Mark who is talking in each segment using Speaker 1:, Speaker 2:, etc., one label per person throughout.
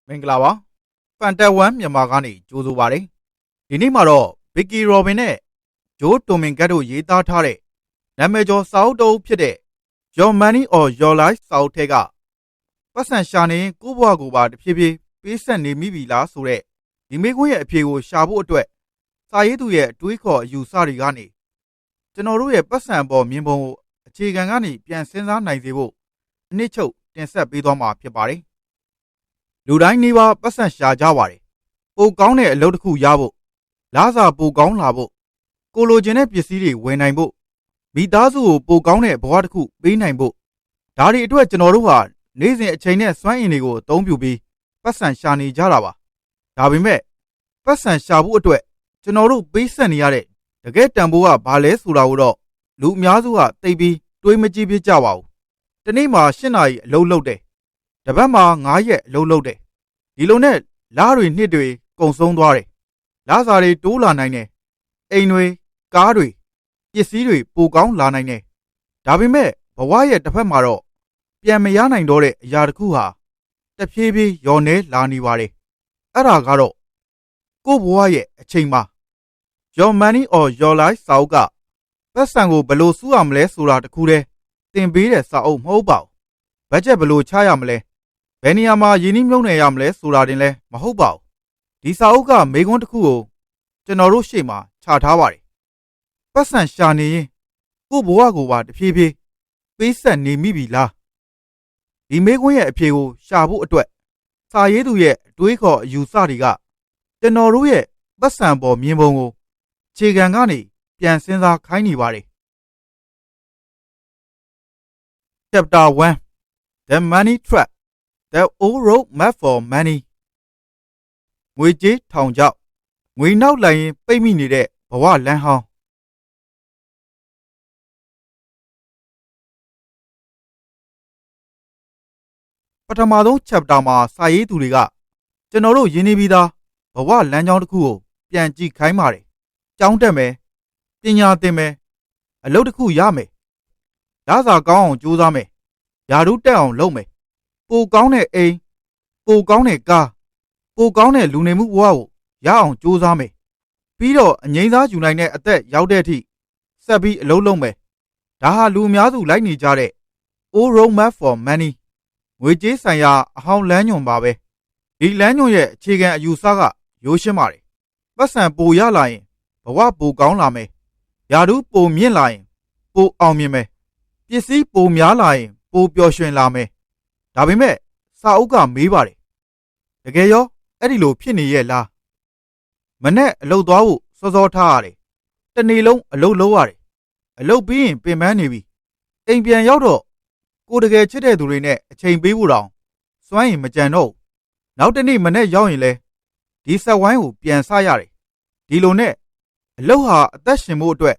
Speaker 1: မင်္ဂလာပါဖန်တက်ဝမ်မြန်မာကနေကြိုးဆိုပါတယ်ဒီနေ့မှာတော့ဗစ်ကီရော်ဘင်နဲ့ဂျိုးတိုမင်ကတ်တို့ရေးသားထားတဲ့နာမည်ကျော်စာအုပ်တစ်အုပ်ဖြစ်တဲ့ Your Money or Your Life စာအုပ်ထဲကပတ်စံရှာနေရင်ကိုယ့်ဘဝကိုပါတဖြည်းဖြည်းပေးဆက်နေမိပြီလားဆိုတဲ့ဒီမေးခွန်းရဲ့အဖြေကိုရှာဖို့အတွက်စာရေးသူရဲ့အတွေးခေါ်အယူဆတွေကနေကျွန်တော်တို့ရဲ့ပတ်စံပေါ်မြင်ပုံကိုအခြေခံကနေပြန်စဉ်းစားနိုင်စေဖို့အနှစ်ချုပ်တင်ဆက်ပေးသွားမှာဖြစ်ပါတယ်လူတိုင်းနေပါပတ်စံရှာကြပါတယ်ပိုကောင်းတဲ့အလုပ်တစ်ခုရဖို့လားစာပိုကောင်းလာဖို့ကိုလိုချင်တဲ့ပစ္စည်းတွေဝယ်နိုင်ဖို့မိသားစုကိုပိုကောင်းတဲ့ဘဝတစ်ခုပေးနိုင်ဖို့ဒါတွေအတွက်ကျွန်တော်တို့ဟာနေ့စဉ်အချိန်နဲ့စွမ်းအင်တွေကိုအသုံးပြုပြီးပတ်စံရှာနေကြတာပါဒါပေမဲ့ပတ်စံရှာဖို့အတွက်ကျွန်တော်တို့ပေးဆက်နေရတဲ့တကယ်တန်ဖိုးကဘာလဲဆိုတာကိုတော့လူအများစုကသိပြီးတွေးမကြည့်ဖြစ်ကြပါဘူးတနေ့မှာ8နာရီအလုပ်လုပ်တယ်တစ်ပတ်မှာ9ရက်အလုပ်လုပ်တယ်ဒီလိုနဲ့လတွေနှစ်တွေကုန်ဆုံးသွားတယ်လစာတွေတိုးလာနိုင်တယ်အိမ်တွေကားတွေပစ္စည်းတွေပိုကောင်းလာနိုင်တယ်ဒါပေမဲ့ဘဝရဲ့တစ်ဖက်မှာတော့ပြန်မရနိုင်တော့တဲ့အရာတစ်ခုဟာတဖြည်းဖြည်းလျော့နေလာနေပါတယ်အဲ့ဒါကတော့ကိုယ့်ဘဝရဲ့အချိန်မှာ Your Money or Your Life စာအုပ်ကပတ်စံကိုဘယ်လိုစုရမလဲဆိုတာတခုတည်းသင်ပေးတဲ့စာအုပ်မဟုတ်ပါဘူးဘတ်ဂျက်ဘယ်လိုချရမလဲဘယ်နေရာမှာရင်းနှီးမြှုပ်နှံရမလဲဆိုတာတင်လည်းမဟုတ်ပါဘူးဒီစာအုပ်ကမေးခွန်းတစ်ခုကိုကျွန်တော်တို့ရှေ့မှာချထားပါတယ်ပတ်စံရှာနေရင်ကိုယ့်ဘဝကိုပါတဖြည်းဖြည်းပေးဆက်နေမိပြီလားဒီမေးခွန်းရဲ့အဖြေကိုရှာဖို့အတွက်စာရေးသူရဲ့အတွေးခေါ်အယူဆတွေကကျွန်တော်တို့ရဲ့ပတ်စံပေါ်မြင်ပုံကိုခြေခံကနေပြန်စဉ်းစားခိုင်းနေပါတယ် Chapter 1 The Money Trap The Old Road Map for Money ငွေကြေးထောင်ချောက်ငွေနောက်လိုက်ရင်ပိတ်မိနေတဲ့ဘဝလမ်းဟောင်းပထမဆုံး chapter မှာစာရေးသူတွေကကျွန်တော်တို့ရင်းနှီးပြီးသားဘဝလမ်းကြောင်းတစ်ခုကိုပြန်ကြည့်ခိုင်းပါတယ်ကျောင်းတက်မယ်ပညာသင်မယ်အလုပ်တစ်ခုရမယ်လစာကောင်းအောင်ကြိုးစားမယ်ယာရုတက်အောင်လုပ်မယ်ပိုကောင်းတဲ့အိမ်ပိုကောင်းတဲ့ကားပိုကောင်းတဲ့လူနေမှုဘဝကိုရအောင်ကြိုးစားမယ်ပြီးတော့အငြိမ်းစားယူနိုင်တဲ့အသက်ရောက်တဲ့အထိဆက်ပြီးအလုပ်လုပ်မယ်ဒါဟာလူအများစုလိုက်နေကြတဲ့ Old Road Map for Money ငွေကြေးဆိုင်ရာအဟောင်းလမ်းညွှန်ပါပဲဒီလမ်းညွှန်ရဲ့အခြေခံအယူဆကရိုးရှင်းပါတယ်ပတ်စံပိုရလာရင်ဘဝပိုကောင်းလာမယ်ယာရုပိုမြင့်လာရင်ပိုအောင်မြင်မယ်ပစ္စည်းပိုများလာရင်ပိုပျော်ရွှင်လာမယ်ဒါပေမဲ့စာအုပ်ကမေးပါတယ်တကယ်ရောအဲ့ဒီလိုဖြစ်နေရဲ့လားမနဲ့အလုပ်သွားဖို့စောစောထားရတယ်တနေ့လုံးအလုပ်လုပ်ရတယ်အလုပ်ပြီးရင်ပင်ပန်းနေပြီအိမ်ပြန်ရောက်တော့ကိုတကယ်ချစ်တဲ့သူတွေနဲ့အချိန်ပေးဖို့တောင်စွမ်းရင်မကြံတော့နောက်တနေ့မနဲ့ရောက်ရင်လဲဒီဆက်ဝိုင်းကိုပြန်ဆရတယ်ဒီလိုနဲ့အလုပ်ဟာအသက်ရှင်ဖို့အတွက်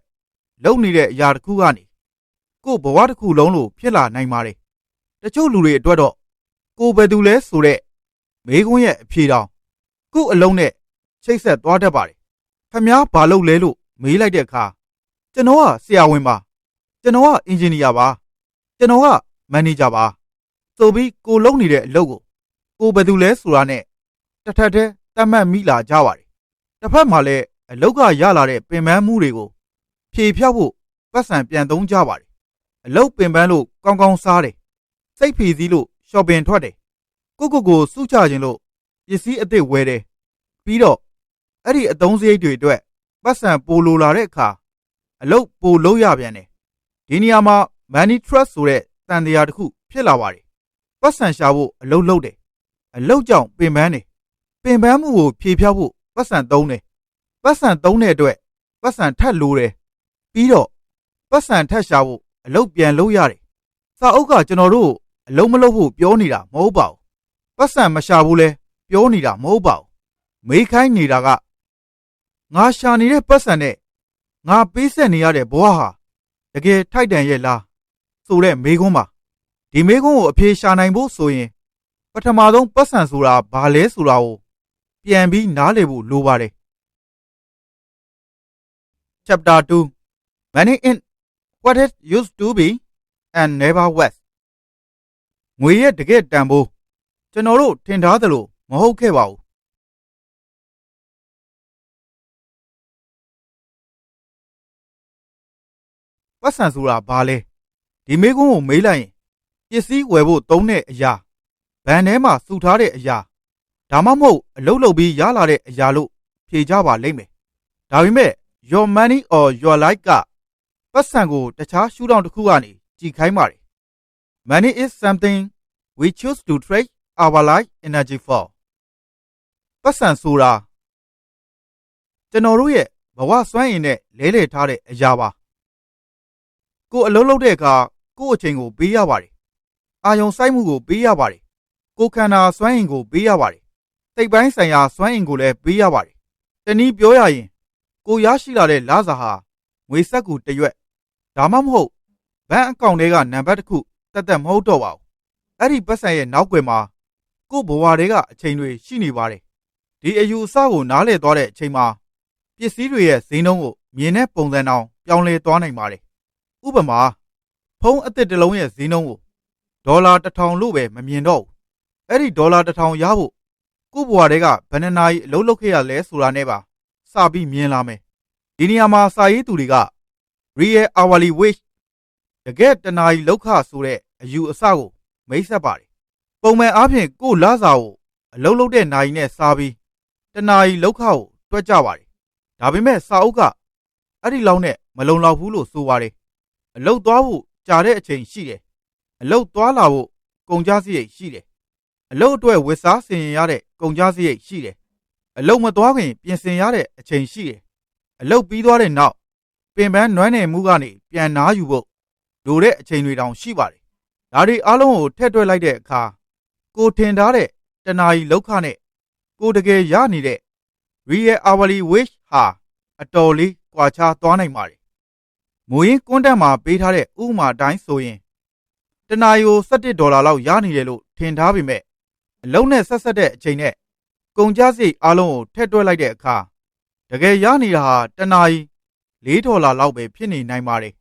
Speaker 1: လုပ်နေတဲ့အရာတစ်ခုကနေကို့ဘဝတစ်ခုလုံးလို့ဖြစ်လာနိုင်ပါတယ်တချို့လူတွေအတွက်တော့ကိုဘယ်သူလဲဆိုတဲ့မေးခွန်းရဲ့အဖြေတောင်ကို့အလုံးနဲ့ချိတ်ဆက်သွားတတ်ပါတယ်ခမားဘာလုပ်လဲလို့မေးလိုက်တဲ့အခါကျွန်တော်ကဆရာဝန်ပါကျွန်တော်ကအင်ဂျင်နီယာပါကျွန်တော်ကမန်နေဂျာပါဆိုပြီးကိုလုပ်နေတဲ့အလုပ်ကိုဘယ်သူလဲဆိုတာနဲ့တစ်ထပ်တည်းသတ်မှတ်မိလာကြပါတယ်တစ်ဖက်မှာလည်းအလောက်ကရလာတဲ့ပင်ပန်းမှုတွေကိုဖြေဖျောက်ဖို့ပတ်စံပြန်သုံးကြပါတယ်အလောက်ပင်ပန်းလို့ကောင်းကောင်းစားတယ်စိတ်ဖြီးစည်းလို့ရှော့ပင်ထွက်တယ်ကိုစုချခြင်းလို့ပစ္စည်းအသစ်ဝယ်တယ်ပြီးတော့အဲ့ဒီအသုံးစရိတ်တွေအတွက်ပတ်စံပိုလိုလာတဲ့အခါအလောက်ပိုလုပ်ရပြန်တယ်ဒီနေရာမှာ Money Trust ဆိုတဲ့တန်တရားတစ်ခုဖြစ်လာပါတယ်ပတ်စံရှာဖို့အလောက်လုပ်တယ်အလောက်ကြောင့်ပင်ပန်းတယ်ပင်ပန်းမှုကိုဖြေဖျောက်ဖို့ပတ်စံသုံးတယ်ပတ်စံသုံးတဲ့အတွက်ပတ်စံထပ်လိုတယ်ပြီးတော့ပတ်စံထပ်ရှာဖို့အလုပ်ပြန်လုပ်ရတယ်စာအုပ်ကကျွန်တော်တို့အလုပ်မလုပ်ဖို့ပြောနေတာမဟုတ်ပါဘူးပတ်စံမရှာဘူးလဲပြောနေတာမဟုတ်ပါဘူးမေးခိုင်းနေတာကငါရှာနေတဲ့ပတ်စံနဲ့ငါပေးဆက်နေရတဲ့ဘဝဟာတကယ်ထိုက်တန်ရဲ့လားဆိုတဲ့မေးခွန်းပါဒီမေးခွန်းကိုအဖြေရှာနိုင်ဖို့ဆိုရင်ပထမဆုံးပတ်စံဆိုတာဘာလဲဆိုတာကိုပြန်ပြီးနားလည်ဖို့လိုပါတယ် Chapter 2 Money in What it used to be and never was ငွေရဲ့တကယ်တန်ဖိုးကျွန်တော်တို့ထင်ထားသလို မဟုတ်ခဲ့ပါဘူးပတ်စံဆိုတာဘာလဲဒီမေးခွန်းကိုမေးလိုက်ရင်ပစ္စည်းဝယ်ဖို့သုံးတဲ့အရာဘဏ်ထဲမှာစုထားတဲ့အရာဒါမှမဟုတ်အလုပ်လုပ်ပြီးရလာတဲ့အရာလို့ဖြေကြပါလိမ့်မယ်ဒါပေမဲ့ your money or your life ကပတ်စံကိုတခြားရှုထောင့်တစ်ခုကနေကြည့်ခိုင်းပါတယ် money is something we choose to trade our life energy for ပတ်စံဆိုတာကျွန်တော်တို့ရဲ့ဘဝစွမ်းအင်နဲ့လဲလှယ်ထားတဲ့အရာပါကိုအလုပ်လုပ်တဲ့အခါကို့အချိန်ကိုပေးရပါတယ်အာယုံစိုက်မှုကိုပေးရပါတယ်ကိုခန္ဓာစွမ်းအင်ကိုပေးရပါတယ်စိတ်ပိုင်းဆိုင်ရာစွမ်းအင်ကိုလည်းပေးရပါတယ်တနည်းပြောရရင်ကိုရရှိလာတဲ့လစာဟာငွေစက်ကူတစ်ရွက်ဒါမှမဟုတ်ဘဏ်အကောင့်ထဲကနံပါတ်တစ်ခုတက်မဟုတ်တော့ပါဘူးအဲ့ဒီပတ်စံရဲ့နောက်ွယ်မှာကို့ဘဝတွေကအချိန်တွေရှိနေပါတယ်ဒီအယူအဆကိုနားလည်သွားတဲ့အချိန်မှာပစ္စည်းတွေရဲ့ဈေးနှုန်းကိုမြင်တဲ့ပုံစံအောင်ပြောင်းလဲသွားနိုင်ပါတယ်ဥပမာဖုန်းအသစ်တစ်လုံးရဲ့ဈေးနှုန်းကိုဒေါ်လာ1000လို့ပဲမမြင်တော့ဘူးအဲ့ဒီဒေါ်လာ1000ရဖို့ကို့ဘဝတွေကဘယ်နှနာရီအလုပ်လုပ်ခဲ့ရလဲဆိုတာနဲ့ပါစပြီးမြင်လာမယ်ဒီနေရာမှာစာရေးသူတွေက real hourly wage တကယ်တနာရီလောက်ခဆိုတဲ့အယူအဆကိုမိတ်ဆက်ပါတယ်ပုံမှန်အားဖြင့်ကို့လစာကိုအလုပ်လုပ်တဲ့နာရီနဲ့စားပြီးတနာရီလောက်ခကိုတွက်ကြပါတယ်ဒါပေမဲ့စာအုပ်ကအဲ့ဒီလောက်နဲ့မလုံလောက်ဘူးလို့ဆိုပါတယ်အလုပ်သွားဖို့ကြာတဲ့အချိန်ရှိတယ်အလုပ်သွားလာဖို့ကုန်ကျစရိတ်ရှိတယ်အလုပ်အတွက်ဝတ်စားဆင်ရင်ရတဲ့ကုန်ကျစရိတ်ရှိတယ်အလုပ်မသွားခင်ပြင်ဆင်ရတဲ့အချိန်ရှိတယ်အလုပ်ပြီးသွားတဲ့နောက်ပင်ပန်းနွမ်းနယ်မှုကနေပြန်နားယူဖို့လိုတဲ့အချိန်တွေတောင်ရှိပါတယ်ဒါတွေအားလုံးကိုထည့်တွက်လိုက်တဲ့အခါကိုထင်ထားတဲ့တနာရီလောက်ခနဲ့ကိုတကယ်ရနေတဲ့ real hourly wage ဟာအတော်လေးကွာခြားသွားနိုင်ပါတယ်ငွေရင်းကွန်းတက်မှာပေးထားတဲ့ဥပမာအတိုင်းဆိုရင်တနာရီကို$17လောက်ရနေတယ်လို့ထင်ထားပေမဲ့အလုံးနဲ့ဆက်တဲ့အချိန်နဲ့ကုန်ကျစရိတ်အားလုံးကိုထည့်တွက်လိုက်တဲ့အခါတကယ်ရနေတာဟာတနာရီ$4လောက်ပဲဖြစ်နေနိုင်ပါတယ်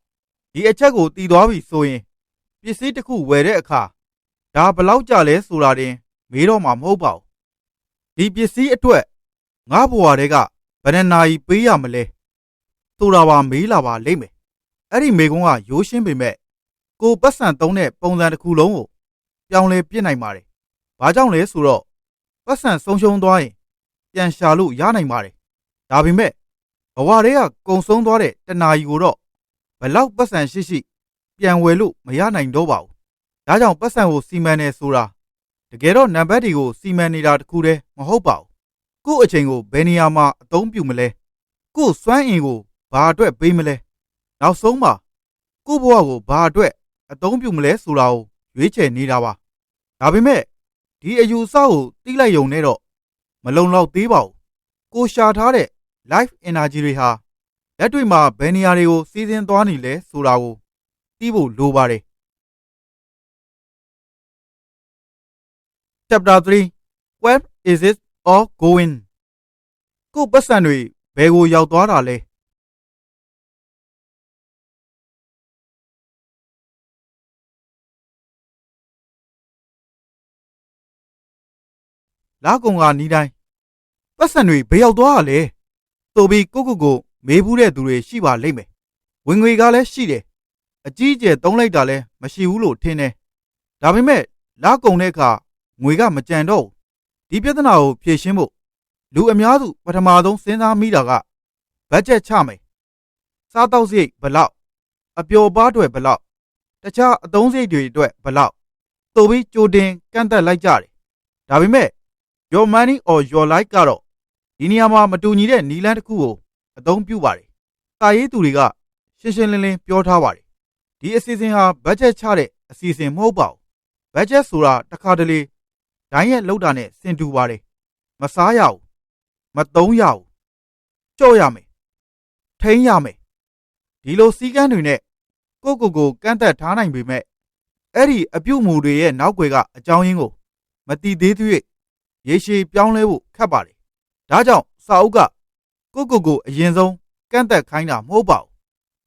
Speaker 1: ဒီအချက်ကိုသိသွားပြီဆိုရင်ပစ္စည်းတစ်ခုဝယ်တဲ့အခါဒါဘယ်လောက်ကျလဲဆိုတာတင်မေးတော့မှာမဟုတ်ပါဘူးဒီပစ္စည်းအတွက်ငါ့ဘဝတွေကဘယ်နှနာရီပေးရမလဲဆိုတာပါမေးလာပါလိမ့်မယ်အဲ့ဒီမေကွန်းကရိုးရှင်းပေမဲ့ကိုပတ်စံသုံးတဲ့ပုံစံတစ်ခုလုံးကိုပြောင်းလဲပြစ်နိုင်ပါတယ်။ဘာကြောင့်လဲဆိုတော့ပတ်စံဆုံးရှုံးသွားရင်ပြန်ရှာလို့ရနိုင်ပါတယ်။ဒါပေမဲ့ဘဝတွေကကုံဆုံးသွားတဲ့တဏှာကြီးကိုတော့ဘလောက်ပတ်စံရှိပြန်ဝယ်လို့မရနိုင်တော့ပါဘူး။ဒါကြောင့်ပတ်စံကိုစီမံနေဆိုတာတကယ်တော့နံပါတ်တွေကိုစီမံနေတာတခုတည်းမဟုတ်ပါဘူး။ကို့အချိန်ကိုဘယ်နေရာမှာအသုံးပြုမလဲ။ကို့စွမ်းအင်ကိုဘာအတွက်ပေးမလဲ။နောက်ဆုံးမှာကို့ဘဝကိုဘာအတွက်အသုံးပြုမလဲဆိုတာကိုရွေးချယ်နေတာပါဒါပေမဲ့ဒီအယူအဆကိုသိလိုက်ရုံနဲ့တော့မလုံလောက်သေးပါဘူးကိုရှာထားတဲ့ life energy တွေဟာလက်တွေ့မှာဘယ်နေရာတွေကိုစီးဆင်းသွားနေလဲဆိုတာကိုသိဖို့လိုပါတယ် Chapter 3 Where is it all going ကိုပတ်စံတွေဘယ်ကိုရောက်သွားတာလဲလာကုံကနီးတိုင်းပတ်စံတွေဘယ်ရောက်သွားတာလဲဆိုပြီးကိုမေးဘူးတဲ့သူတွေရှိပါလိမ့်မယ်ဝင်ငွေကလည်းရှိတယ်အကြီးအကျယ်သုံးလိုက်တာလည်းမရှိဘူးလို့ထင်တယ်ဒါပေမဲ့လာကုံတဲ့အခါငွေကမကြံတော့ဘူးဒီပြဿနာကိုဖြေရှင်းဖို့လူအများစုပထမဆုံးစဉ်းစားမိတာကဘတ်ဂျက်ချမယ်စားတောက်စရိတ်ဘယ်လောက်အပျော်ပါးတွေဘယ်လောက်တခြားအသုံးစရိတ်တွေအတွက်ဘယ်လောက်ဆိုပြီးကြိုတင်ကန့်သက်လိုက်ကြတယ်ဒါပေမဲ့ your money or your life ကတော့ဒီနေရာမှာမတူညီတဲ့နည်းလမ်းတစ်ခုကိုအသုံးပြုပါတယ်စာရေးသူတွေကရှင်းရှင်းလင်းလင်းပြောထားပါတယ်ဒီအစီအစဉ်ဟာဘတ်ဂျက်ချတဲ့အစီအစဉ်မဟုတ်ပါဘူးဘတ်ဂျက်ဆိုတာတစ်ခါတလေဒိုင်းရဲ့လောက်တာနဲ့ဆင်တူပါတယ်မစားရဘူးမသုံးရဘူးကြော့ရမယ်ထိန်းရမယ်ဒီလိုစည်းကမ်းတွေနဲ့ကိုကန့်သက်ထားနိုင်ပေမဲ့အဲ့ဒီအပြုတ်မှုတွေရဲ့နောက်ွယ်ကအကြောင်းရင်းကိုမတည်သေးသေး၍ရေရှည်ပြောင်းလဲဖို့ခက်ပါတယ်ဒါကြောင့်စာအုပ်ကကိုအရင်ဆုံးကန့်သက်ခိုင်းတာမဟုတ်ပါဘူး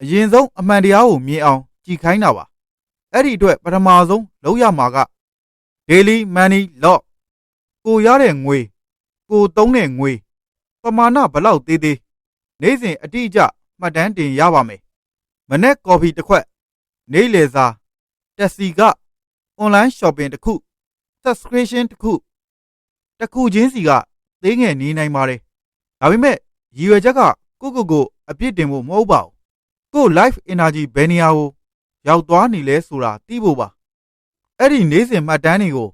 Speaker 1: အရင်ဆုံးအမှန်တရားကိုမြင်အောင်ကြည်ခိုင်းတာပါအဲ့ဒီအတွက်ပထမဆုံးလုပ်ရမှာက daily money law ကိုရတဲ့ငွေကိုသုံးတဲ့ငွေပမာဏဘလောက်သေးသေးနေ့စဉ်အတိအကျမှတ်တမ်းတင်ရပါမယ်မနေ့ကော်ဖီတစ်ခွက်နေ့လယ်စာတက်စီကအွန်လိုင်းရှော့ပင်တစ်ခု subscription တစ်ခုချင်းစီကသေးငယ်နေနိုင်ပါတယ်ဒါပေမဲ့ရည်ရွယ်ချက်ကကိုအပြစ်တင်ဖို့မဟုတ်ပါဘူးကို life energy ဘယ်နေရာကိုရောက်သွားနေလဲဆိုတာသိဖို့ပါအဲ့ဒီနေ့စဉ်မှတ်တမ်းတွေကို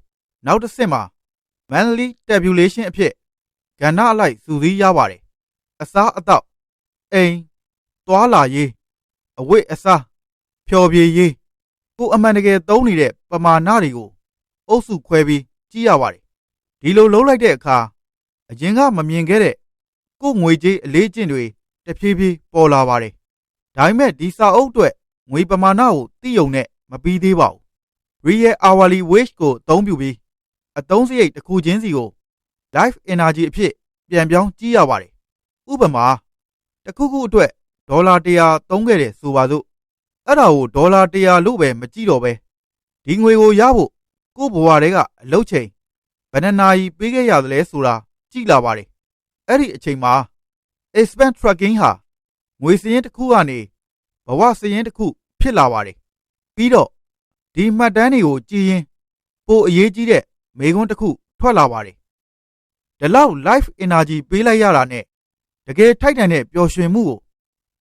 Speaker 1: နောက်တစ်ဆင့်မှာ monthly tabulation အဖြစ်ကဏ္ဍအလိုက်စုစည်းရပါတယ်အစားအသောက်အိမ်သွားလာရေးအဝတ်အစားဖျော်ဖြေရေးကိုအမှန်တကယ်သုံးနေတဲ့ပမာဏတွေကိုအုပ်စုခွဲပြီးကြည့်ရပါတယ်ဒီလိုလုပ်လိုက်တဲ့အခါအရင်ကမမြင်ခဲ့တဲ့ကိုငွေကြေးအလေးကျင့်တွေတဖြည်းဖြည်းပေါ်လာပါတယ်ဒါပေမဲ့ဒီစာအုပ်အတွက်ငွေပမာဏကိုသိရုံနဲ့မပြီးသေးပါဘူး Real hourly wage ကိုအသုံးပြုပြီးအသုံးစရိတ်တစ်ခုချင်းစီကို life energy အဖြစ်ပြန်ပြောင်းကြည့်ရပါတယ်ဥပမာတစ်ခုခုအတွက်ဒေါ်လာ100သုံးခဲ့တယ်ဆိုပါစို့အဲ့ဒါကိုဒေါ်လာ100လို့ပဲမကြည့်တော့ပဲဒီငွေကိုရဖို့ကိုဘဝတွေကအလုပ်ချိန်ဘယ်နှနာရီပေးခဲ့ရတယ်လဲဆိုတာကြည့်လာပါတယ်အဲ့ဒီအချိန်မှာ expense tracking ဟာငွေစရင်းတစ်ခုကနေဘဝစရင်းတစ်ခုဖြစ်လာပါတယ်ပြီးတော့ဒီမှတ်တမ်းတွေကိုကြည့်ရင်ပိုအရေးကြီးတဲ့မေးခွန်းတစ်ခုထွက်လာပါတယ်ဒီလောက် life energy ပေးလိုက်ရတာနဲ့တကယ်ထိုက်တန်တဲ့ပျော်ရွှင်မှုကို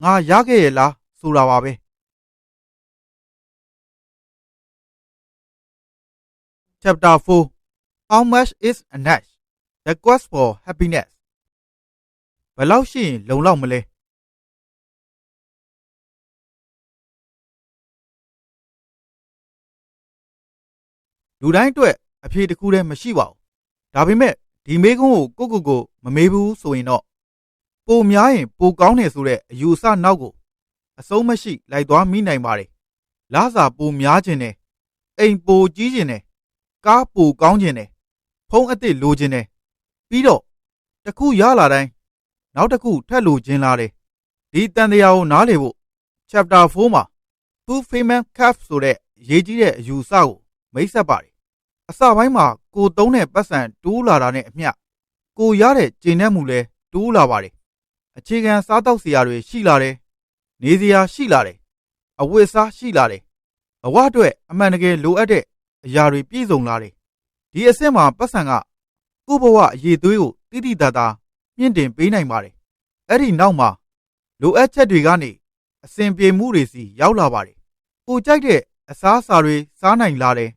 Speaker 1: ငါရခဲ့ရဲ့လားဆိုတာပါပဲ Chapter 4 How much is enough? The quest for happiness ဘယ်လောက်ရှိရင်လုံလောက်မလဲလူတိုင်းအတွက်အဖြေတစ်ခုတည်းမရှိပါဘူးဒါပေမဲ့ဒီမေးခွန်းကိုကိုမမေးဘူးဆိုရင်တော့ပိုများရင်ပိုကောင်းတယ်ဆိုတဲ့အယူအဆနောက်ကိုအဆုံးမရှိလိုက်သွားမိနိုင်ပါတယ်လစာပိုများခြင်းနဲ့အိမ်ပိုကြီးခြင်းနဲ့ကားပိုကောင်းခြင်းနဲ့ဖုန်းအသစ်လိုခြင်းနဲ့ပြီးတော့တစ်ခုရလာတိုင်းနောက်တစ်ခုထပ်လိုခြင်းလာတယ်ဒီတန်တရားကိုနားလည်ဖို့ Chapter 4မှာ Fulfillment Curve ဆိုတဲ့ရေးကြီးတဲ့အယူအဆကိုမိတ်ဆက်ပါတယ်အစပိုင်းမှာကိုသုံးတဲ့ပတ်စံတိုးလာတာနဲ့အမျှကိုရတဲ့ကျေနပ်မှုလည်းတိုးလာပါတယ်အခြေခံစားတောက်စရာတွေရှိလာတယ်နေစရာရှိလာတယ်အဝတ်အစားရှိလာတယ်ဘဝအတွက်အမှန်တကယ်လိုအပ်တဲ့အရာတွေပြည့်စုံလာတယ်ဒီအဆင့်မှာပတ်စံကကိုဘဝအရေးသွေးကိုတိတိတတ်တာမြင့်တင်ပေးနိုင်ပါတယ်အဲ့ဒီနောက်မှာလိုအပ်ချက်တွေကနေအစဉ်ပြေမှုတွေစီရောက်လာပါတယ်ကိုကြိုက်တဲ့အစားအစာတွေစားနိုင်လာတယ်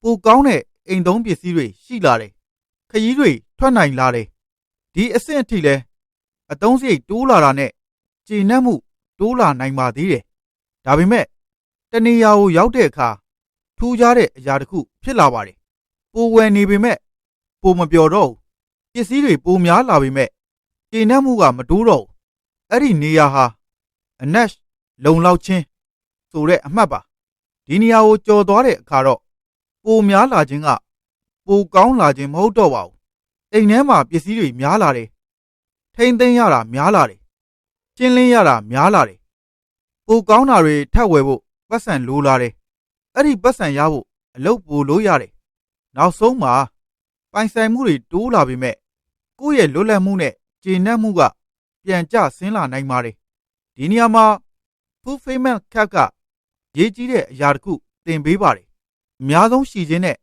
Speaker 1: ပိုကောင်းတဲ့အိမ်သုံးပစ္စည်းတွေရှိလာတယ်ခရီးတွေထွက်နိုင်လာတယ်ဒီအဆင့်အထိလဲအသုံးစရိတ်တိုးလာတာနဲ့ကျေနပ်မှုတိုးလာနိုင်ပါသေးတယ်ဒါပေမဲ့တနေရာကိုရောက်တဲ့အခါထူးခြားတဲ့အရာတစ်ခုဖြစ်လာပါတယ်ပိုဝယ်နေပေမဲ့ပိုမပျော်တော့ဘူးပစ္စည်းတွေပိုများလာပေမဲ့ကျေနပ်မှုကမတိုးတော့ဘူးအဲ့ဒီနေရာဟာ enough လုံလောက်ခြင်းဆိုတဲ့အမှတ်ပါဒီနေရာကိုကြော်သွားတဲ့အခါတော့ပိုများလာခြင်းကပိုကောင်းလာခြင်းမဟုတ်တော့ပါဘူးအိမ်ထဲမှာပစ္စည်းတွေများလာတယ်ထိမ့်သိမ်းရတာများလာတယ်ကျင်းလင်းရတာများလာတယ်ပိုကောင်းတာတွေထပ်ဝယ်ဖို့ပတ်စံလိုလာတယ်အဲ့ဒီပတ်စံရဖို့အလုပ်ပိုလို့ရတယ်နောက်ဆုံးမှာပိုင်ဆိုင်မှုတွေတိုးလာပေမဲ့ကိုယ့်ရဲ့လွတ်လပ်မှုနဲ့ကျေနပ်မှုကပြန်ကျဆင်းလာနိုင်ပါတယ်ဒီနေရာမှာ fulfillment cap ကရေးကြီးတဲ့အရာတစ်ခုသင်ပေးပါတယ်အများဆုံးရှိခြင်းနဲ့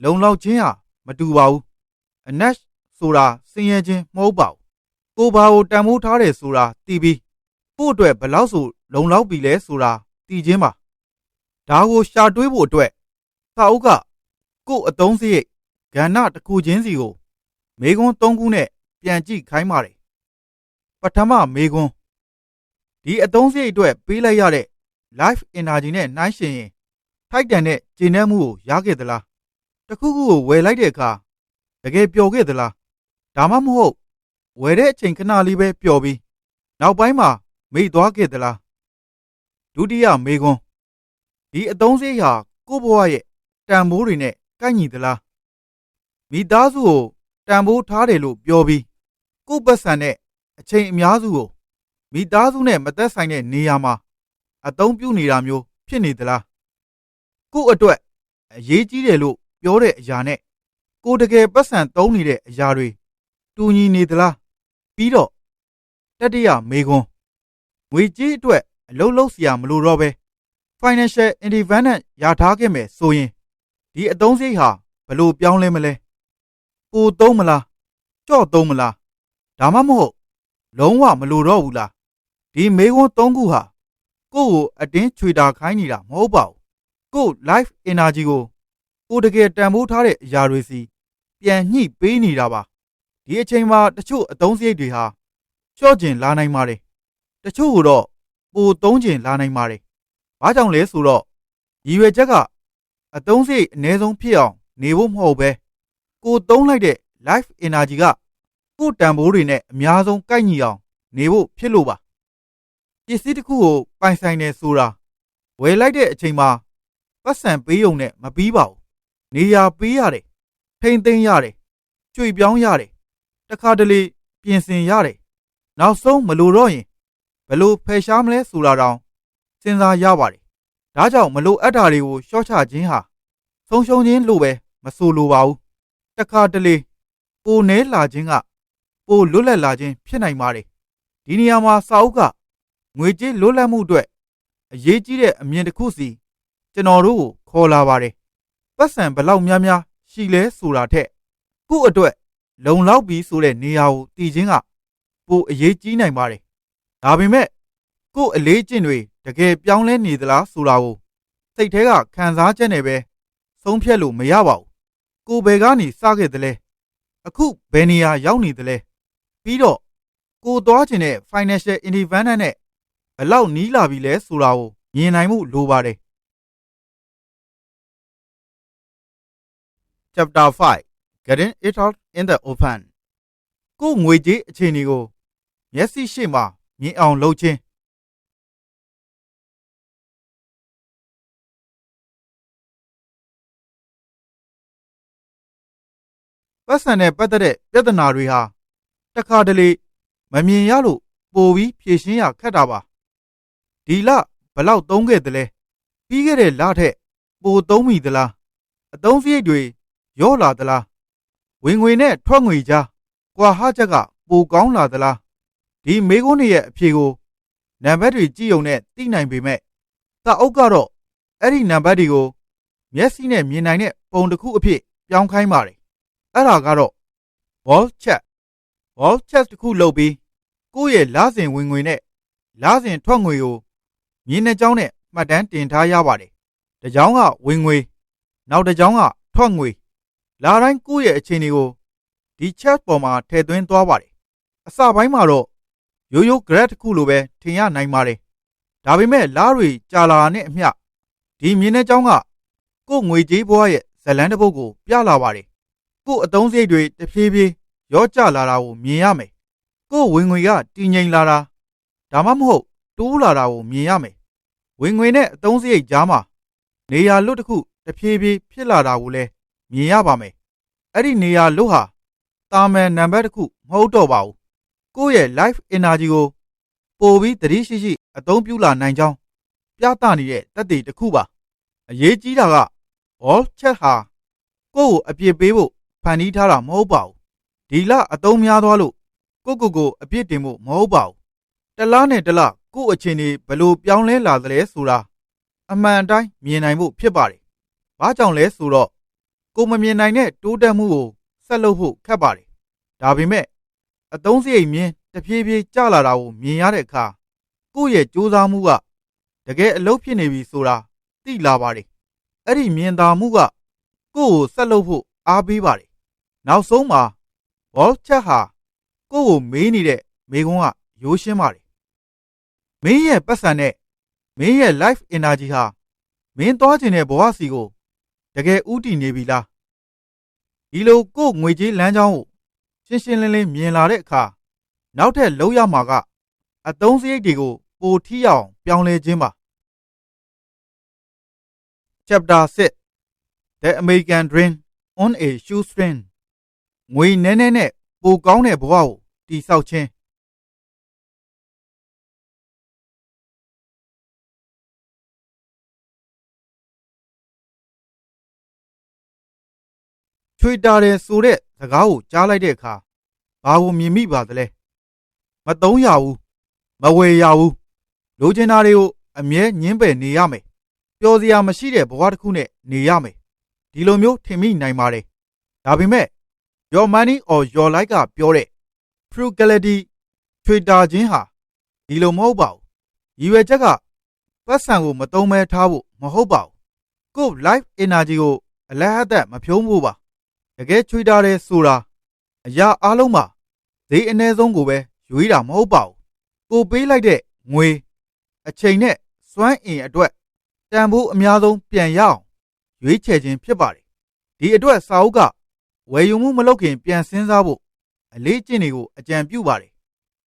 Speaker 1: လုံလောက်ခြင်းဟာမတူပါဘူး enough ဆိုတာဆင်းရဲခြင်းမဟုတ်ပါဘူးကိုဘာကိုတန်ဖိုးထားတယ်ဆိုတာသိပြီးကို့အတွက်ဘယ်လောက်ဆိုလုံလောက်ပြီလဲဆိုတာသိခြင်းပါဒါကိုရှာတွေးဖို့အတွက်စာအုပ်ကကို့အသုံးစရိတ်ကဏ္ဍတစ်ခုချင်းစီကိုမေခွန်း3ခုနဲ့ပြန်ကြည့်ခိုင်းပါတယ်ပထမမေခွန်းဒီအသုံးစရိတ်အတွက်ပေးလိုက်ရတဲ့ life energy နဲ့နှိုင်းယှဉ်ရင်ထိုက်တန်တဲ့ကျေနပ်မှုကိုရခဲ့သလားတစ်ခုခုကိုဝယ်လိုက်တဲ့အခါတကယ်ပျော်ခဲ့သလားဒါမှမဟုတ်ဝယ်တဲ့အချိန်ခဏလေးပဲပျော်ပြီးနောက်ပိုင်းမှာမေ့သွားခဲ့သလားဒုတိယမေခွန်းဒီအသုံးစရိတ်ဟာကိုယ့်ဘဝရဲ့တန်ဖိုးတွေနဲ့ကိုက်ညီသလားမိသားစုကိုတန်ဖိုးထားတယ်လို့ပြောပြီးကိုယ့်ပတ်စံနဲ့အချိန်အများစုကိုမိသားစုနဲ့မသက်ဆိုင်တဲ့နေရာမှာအသုံးပြုနေတာမျိုးဖြစ်နေသလားကိုယ့်အတွက်အရေးကြီးတယ်လို့ပြောတဲ့အရာနဲ့ ကိုတကယ်ပတ်စံသုံးနေတဲ့အရာတွေတူညီနေသလားပြီးတော့တတိယမေးခွန်းငွေကြေးအတွက်အလုပ်လုပ်เสียမလို့တော့ပဲ financial independent ရထားခဲ့မယ်ဆိုရင်ဒီအသုံးစရိတ်ဟာဘယ်လိုပြောင်းလဲမလဲပိုသုံးမလားကြော့သုံးမလားဒါမှမဟုတ်လုံးဝမလိုတော့ဘူးလားဒီမေးခွန်း၃ခုဟာကိုယ့်ကိုအတင်းချွေတာခိုင်းနေတာမဟုတ်ပါဘူးကိုယ့် life energy ကိုတကယ်တန်ဖိုးထားတဲ့အရာတွေစီပြန်ညှိပေးနေတာပါဒီအချိန်မှာတချို့အသုံးစရိတ်တွေဟာလျှော့ကျင်လာနိုင်ပါတယ်တချို့ကိုတော့ပိုသုံးကျင်လာနိုင်ပါတယ်ဘာကြောင့်လဲဆိုတော့ရည်ရွယ်ချက်ကအသုံးစရိတ်အနည်းဆုံးဖြစ်အောင်နေဖို့မဟုတ်ပဲကိုသုံးလိုက်တဲ့ life energy ကကိုတန်ဖိုးတွေနဲ့အများဆုံးကိုက်ညီအောင်နေဖို့ဖြစ်လို့ပါပစ္စည်းတစ်ခုကိုပိုင်ဆိုင်နေဆိုတာဝယ်လိုက်တဲ့အချိန်မှာပတ်စံပေးုံနဲ့မပြီးပါဘူးနေရာပေးရတယ်ထိမ့်သိမ်းရတယ်ကျွေပြောင်းရတယ်တခါတလေပြင်ဆင်ရတယ်နောက်ဆုံးမလိုတော့ရင်ဘယ်လိုဖယ်ရှားမလဲဆိုတာတောင်စဉ်းစားရပါတယ်ဒါကြောင့်မလိုအပ်တာတွေကိုရှော့ချခြင်းဟာဆုံးရှုံးခြင်းလို့ပဲမဆိုလိုပါဘူးတခါတလေပိုနဲလာခြင်းကပိုလွတ်လပ်လာခြင်းဖြစ်နိုင်ပါတယ်ဒီနေရာမှာစာအုပ်ကငွေကြေးလွတ်လပ်မှုအတွက်အရေးကြီးတဲ့အမြင်တစ်ခုစီကျွန်တော်တို့ကိုခေါ်လာပါတယ်ပတ်စံဘယ်လောက်များများရှိလဲဆိုတာထက်ကိုယ့်အတွက်လုံလောက်ပြီဆိုတဲ့နေရာကိုတည်ခြင်းကပိုအရေးကြီးနိုင်ပါတယ်ဒါပေမဲ့ကိုယ့်အလေးကျင့်တွေတကယ်ပြောင်းလဲနေသလားဆိုတာကိုစိတ်ထဲကခံစားချက်နဲ့ပဲဆုံးဖြတ်လို့မရပါဘူးကိုယ်ဘယ်ကနေစခဲ့သလဲအခုဘယ်နေရာရောက်နေသလဲပြီးတော့ကိုသွားချင်တဲ့ financial independence နဲ့ဘယ်လောက်နီးလာပြီလဲဆိုတာကိုမြင်နိုင်မှုလိုပါတယ် Chapter 5 Getting it out in the open ကိုငွေကြေးအခြေအနေကိုမျက်စိရှေ့မှာမြင်အောင်လုပ်ခြင်းပတ်စံနဲ့ပတ်သက်တဲ့ပြဿနာတွေဟာတခါတလေမမြင်ရလို့ပိုပြီးဖြေရှင်းရခက်တာပါဒီလဘယ်လောက်သုံးခဲ့သလဲပြီးခဲ့တဲ့လထက်ပိုသုံးမိသလားအသုံးစရိတ်တွေရော့လာသလားဝင်ငွေနဲ့ထွက်ငွေကြားကွာဟချက်ကပိုကောင်းလာသလားဒီမေးခွန်းတွေရဲ့အဖြေကိုနံပါတ်တွေကြည့်ုံနဲ့သိနိုင်ပေမဲ့စာအုပ်ကတော့အဲ့ဒီနံပါတ်တွေကိုမျက်စိနဲ့မြင်နိုင်တဲ့ပုံတစ်ခုအဖြစ်ပြောင်းခိုင်းပါတယ်အဲ့ဒါကတော့ wall check တစ်ခုလုပ်ပြီးကိုယ့်ရဲ့လစဉ်ဝင်ငွေနဲ့လစဉ်ထွက်ငွေကိုမြင်းနှကြောင်းနဲ့မှတ်တမ်းတင်ထားရပါတယ်တစ်ကြောင်းကဝင်ငွေနောက်တစ်ကြောင်းကထွက်ငွေလာတိုင်းကိုယ့်ရဲ့အခြေအနေကိုဒီ check ပေါ်မှာထည့်သွင်းသွားပါတယ်အစပိုင်းမှာတော့ရိုးရိုး graph တစ်ခုလိုပဲထင်ရနိုင်ပါတယ်ဒါပေမဲ့လားတွေကြာလာတဲ့အမျှဒီမြင်းနှကြောင်းကကိုယ့်ငွေကြေးဘဝရဲ့ဇလန်းတစ်ပုဒ်ကိုပြလာပါတယ်ကိုယ့်အသုံးစရိတ်တွေတဖြည်းဖြည်းရောကျလာတာကိုမြင်ရမယ်ကိုယ့်ဝင်ငွေကတည်ငြိမ်လာတာဒါမှမဟုတ်တိုးလာတာကိုမြင်ရမယ်ဝင်ငွေနဲ့အသုံးစရိတ်ကြားမှာနေရာလွတ်တစ်ခုတဖြည်းဖြည်းဖြစ်လာတာကိုလည်းမြင်ရပါမယ်အဲ့ဒီနေရာလွတ်ဟာတာမန်နံပါတ်တစ်ခုမဟုတ်တော့ပါဘူးကိုယ့်ရဲ့ life energy ကိုပိုပြီးသတိရှိရှိအသုံးပြုလာနိုင်ကြောင်းပြသနေတဲ့သက်သေတစ်ခုပါအရေးကြီးတာက wall check ဟာကိုယ့်ကိုအပြစ်ပေးဖို့ဖန်တီးထားတာမဟုတ်ပါဘူးဒီလအသုံးများသွားလို့ကိုအပြစ်တင်ဖို့မဟုတ်ပါဘူးတလားနဲ့တလားကိုယ့်အခြေအနေဘယ်လိုပြောင်းလဲလာသလဲဆိုတာအမှန်အတိုင်းမြင်နိုင်ဖို့ဖြစ်ပါတယ်ဘာကြောင့်လဲဆိုတော့ကိုမမြင်နိုင်တဲ့တိုးတက်မှုကိုဆက်လုပ်ဖို့ခက်ပါတယ်ဒါပေမဲ့အသုံးစရိတ်မြင်တဖြည်းဖြည်းကျလာတာကိုမြင်ရတဲ့အခါကိုယ့်ရဲ့ကြိုးစားမှုကတကယ်အလုပ်ဖြစ်နေပြီဆိုတာသိလာပါတယ်အဲ့ဒီမြင်သာမှုကကိုယ့်ကိုဆက်လုပ်ဖို့အားပေးပါတယ်နောက်ဆုံးမှာ wall check ဟာကိုယ့်ကိုမေးနေတဲ့မေးခွန်းကရိုးရှင်းပါတယ်မင်းရဲ့ပတ်စံနဲ့မင်းရဲ့ life energy ဟာမင်းသွားချင်တဲ့ဘဝစီကိုတကယ်ဥတည်နေပြီလားဒီလိုကိုယ့်ငွေကြေးလမ်းကြောင်းကိုရှင်းရှင်းလင်းလင်းမြင်လာတဲ့အခါနောက်ထပ်လုပ်ရမှာကအသုံးစရိတ်တွေကိုပိုထိရောက်အောင်ပြောင်းလဲခြင်းပါ Chapter 6 The American Dream on a Shoestring ငွေနည်းနည်းနဲ့ပိုကောင်းတဲ့ဘဝကိုတည်ဆောက်ခြင်း ချွေတာတယ်ဆိုတဲ့စကားကိုကြားလိုက်တဲ့အခါဘာကိုမြင်မိပါသလဲမသုံးရဘူးမဝယ်ရဘူးလိုချင်တာတွေကိုအမြဲညှင်းပယ်နေရမယ်ပျော်စရာမရှိတဲ့ဘဝတစ်ခုနဲ့နေရမယ်ဒီလိုမျိုးထင်မိနိုင်ပါတယ်ဒါပေမဲ့ Your Money or Your Life ကပြောတဲ့ Frugality ချွေတာခြင်းဟာဒီလိုမဟုတ်ပါဘူးရည်ရွယ်ချက်ကပတ်စံကိုမသုံးမဲထားဖို့မဟုတ်ပါဘူးကိုယ့် life energy ကိုအလဟတ်သက်မဖြုံးဖို့ပါတကယ်ချွေတာတယ်ဆိုတာအရာအလုံးမှာဈေးအနည်းဆုံးကိုပဲရွေးတာမဟုတ်ပါဘူးကိုပေးလိုက်တဲ့ငွေအချိန်နဲ့စွမ်းအင်အတွက်တန်ဖိုးအများဆုံးပြန်ရအောင်ရွေးချယ်ခြင်းဖြစ်ပါတယ်ဒီအတွက်စာအုပ်ကဝယ်ယူမှုမလုပ်ခင်ပြန်စဉ်းစားဖို့အလေးကျင့်တွေကိုအကြံပြုပါတယ်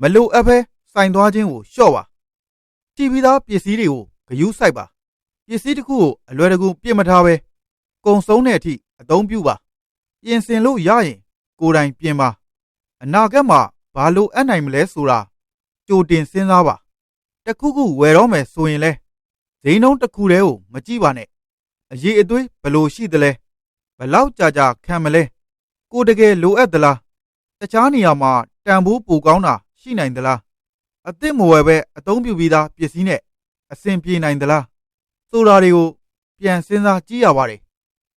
Speaker 1: မလိုအပ်ဘဲစိုင်သွားခြင်းကိုလျှော့ပါကြည့်ပြီးသားပစ္စည်းတွေကိုဂရုစိုက်ပါပစ္စည်းတစ်ခုကိုအလွယ်တကူပြစ်မထားပဲကုံဆုံးတဲ့အထိအသုံးပြုပါပြင်ဆင်လို့ရရင်ကိုယ်တိုင်ပြင်ပါအနာဂတ်မှာဘာလို့အပ်နိုင်မလဲဆိုတာကြိုတင်စဉ်းစားပါတခုခုဝယ်တော့မယ်ဆိုရင်လဲဈေးနှုန်းတစ်ခုတည်းကိုမကြည့်ပါနဲ့အရေးအသွေးဘလို့ရှိသလဲဘလောက်ကြာခံမလဲကိုတကယ်လိုအပ်သလားတခြားနေရာမှာတန်ဖိုးပိုကောင်းတာရှိနိုင်သလားအသစ်မဝယ်ပဲအသုံးပြုပြီးသားပစ္စည်းနဲ့အဆင်ပြေနိုင်သလားဆိုတာတွေကိုပြန်စဉ်းစားကြည့်ရပါတယ်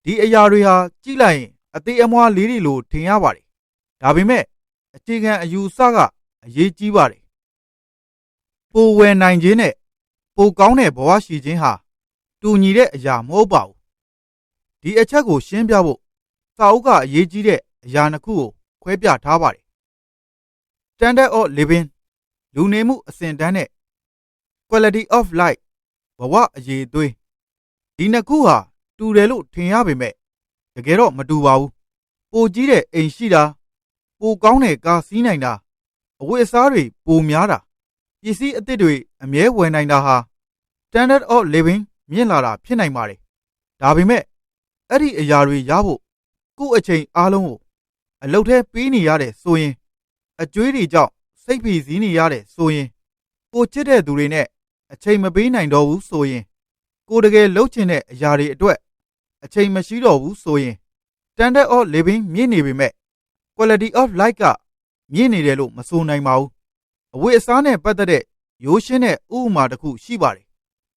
Speaker 1: ဒီအရာတွေဟာကြည့်လိုက်ရင်အသေးအမွှားလေးတွေလိုထင်ရပါတယ်ဒါပေမဲ့အခြေခံအယူအဆကအရေးကြီးပါတယ်ပိုဝယ်နိုင်ခြင်းနဲ့ပိုကောင်းတဲ့ဘဝရှိခြင်းဟာတူညီတဲ့အရာမဟုတ်ပါဘူးဒီအချက်ကိုရှင်းပြဖို့စာအုပ်ကအရေးကြီးတဲ့အရာနှစ်ခုကိုခွဲပြထားပါတယ် Standard of Living လူနေမှုအဆင့်တန်းနဲ့ Quality of Life ဘဝအရေးအသွေးဒီနှစ်ခုဟာတူတယ်လို့ထင်ရပေမဲ့တကယ်တော့မတူပါဘူးပိုကြီးတဲ့အိမ်ရှိတာပိုကောင်းတဲ့ကားစီးနိုင်တာအဝတ်အစားတွေပိုများတာပစ္စည်းအသစ်တွေအမြဲဝယ်နိုင်တာဟာ Standard of Living မြင့်လာတာဖြစ်နိုင်ပါတယ်ဒါပေမဲ့အဲ့ဒီအရာတွေရဖို့ကိုယ့်အချိန်အားလုံးကိုအလုပ်ထဲပေးနေရတယ်ဆိုရင်အကျွေးတွေကြောင့်စိတ်ဖိစီးနေရတယ်ဆိုရင်ကိုချစ်တဲ့သူတွေနဲ့အချိန်မပေးနိုင်တော့ဘူးဆိုရင်ကိုတကယ်လှုပ်ချင်တဲ့အရာတွေအတွက်အချိန်မရှိတော့ဘူးဆိုရင် Standard of Living မြင့်နေပေမဲ့ Quality of Life ကမြင့်နေတယ်လို့မဆိုနိုင်ပါဘူးအဝတ်အစားနဲ့ပတ်သက်တဲ့ရိုးရှင်းတဲ့ဥပမာတစ်ခုရှိပါတယ်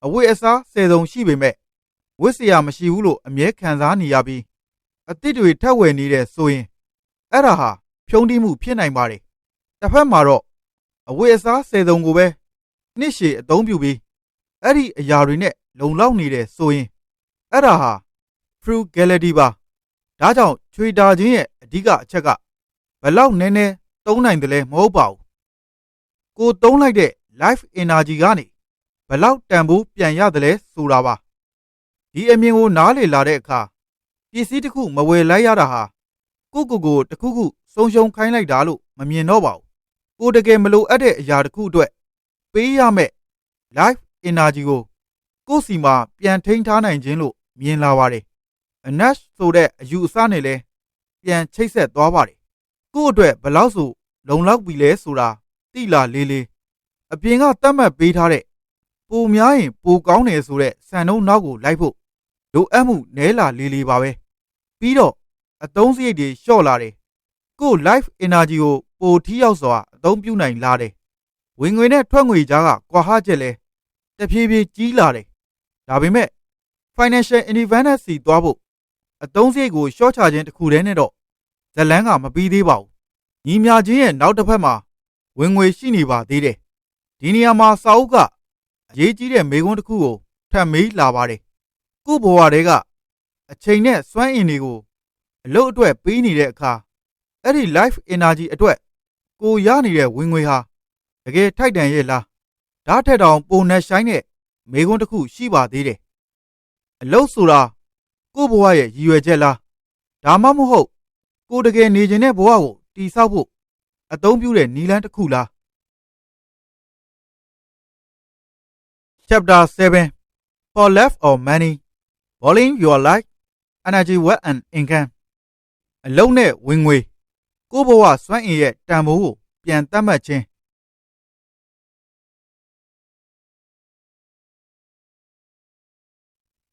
Speaker 1: အဝတ်အစား10စုံရှိပေမဲ့ဝတ်စရာမရှိဘူးလို့အမြဲခံစားနေရပြီးအသစ်တွေထပ်ဝယ်နေတဲ့ဆိုရင်အဲ့ဒါဟာဖြုံးတိမှုဖြစ်နိုင်ပါတယ်တစ်ဖက်မှာတော့အဝတ်အစား10စုံကိုပဲနှစ်ရှည်အသုံးပြုပြီးအဲ့ဒီအရာတွေနဲ့လုံလောက်နေတယ်ဆိုရင်အဲ့ဒါဟာ Frugality ပါဒါကြောင့်ချွေတာခြင်းရဲ့အဓိကအချက်ကဘလောက်နည်းနည်းသုံးနိုင်တယ်လဲမဟုတ်ပါဘူးကိုသုံးလိုက်တဲ့ life energy ကနေဘလောက်တန်ဖိုးပြန်ရတယ်လဲဆိုတာပါဒီအမြင်ကိုနားလေလာတဲ့အခါပစ္စည်းတစ်ခုမဝယ်လိုက်ရတာဟာကိုတခုခုဆုံးရှုံးခိုင်းလိုက်တာလို့မမြင်တော့ပါဘူးကိုတကယ်မလိုအပ်တဲ့အရာတစ်ခုအတွက်ပေးရမယ့် life energy ကိုကိုယ့်စီမှာပြန်ထိန်းထားနိုင်ခြင်းလို့မြင်လာပါတယ်Anash ဆိုတဲ့အယူအဆနဲ့လည်းပြန်ချိတ်ဆက်သွားပါတယ်ကိုယ့်အတွက်ဘယ်လောက်ဆိုလုံလောက်ပြီလဲဆိုတာသိလာလေးအပြင်ကသတ်မှတ်ပေးထားတဲ့ပိုများရင်ပိုကောင်းတယ်ဆိုတဲ့စံနှုန်းနောက်ကိုလိုက်ဖို့လိုအပ်မှုနည်းလာလေးပါပဲပြီးတော့အသုံးစရိတ်တွေလျှော့လာတယ်ကိုယ့် life energy ကိုပိုထိရောက်စွာအသုံးပြုနိုင်လာတယ်ဝင်ငွေနဲ့ထွက်ငွေကြားကကွာဟချက်လဲတဖြည်းဖြည်းကြီးလာတယ်ဒါပေမဲ့ financial independence စီသွားဖို့အသုံးစရိတ်ကိုလျှော့ချခြင်းတစ်ခုတည်းနဲ့တော့ဇလန်းကမပြီးသေးပါဘူးညီမျှခြင်းရဲ့နောက်တစ်ဖက်မှာဝင်ငွေရှိနေပါသေးတယ်ဒီနေရာမှာစာအုပ်ကအရေးကြီးတဲ့မေးခွန်းတစ်ခုကိုထပ်မေးလာပါတယ်ကို့ဘဝတွေကအချိန်နဲ့စွမ်းအင်တွေကိုအလုပ်အတွက်ပေးနေတဲ့အခါအဲ့ဒီ life energy အတွက်ကိုရနေတဲ့ဝင်ငွေဟာတကယ်ထိုက်တန်ရဲ့လားဓာတ်ထက်တောင်ပိုနဲ့ဆိုင်တဲ့မေးခွန်းတစ်ခုရှိပါသေးတယ်အလုပ်ဆိုတာကို့ဘဝရဲ့ရည်ရွယ်ချက်လားဒါမှမဟုတ်ကိုတကယ်နေခြင်းတဲ့ဘဝကိုတည်ဆောက်ဖို့အသုံးပြုတဲ့နည်းလမ်းတစ်ခုလား Chapter 7 For Love or Money Balling Your Life Energy Wealth and Income အလုံးနဲ့ဝင်ငွေကိုယ့်ဘဝစွမ်းအင်ရဲ့တန်ဖိုးကိုပြန်သတ်မှတ်ခြင်း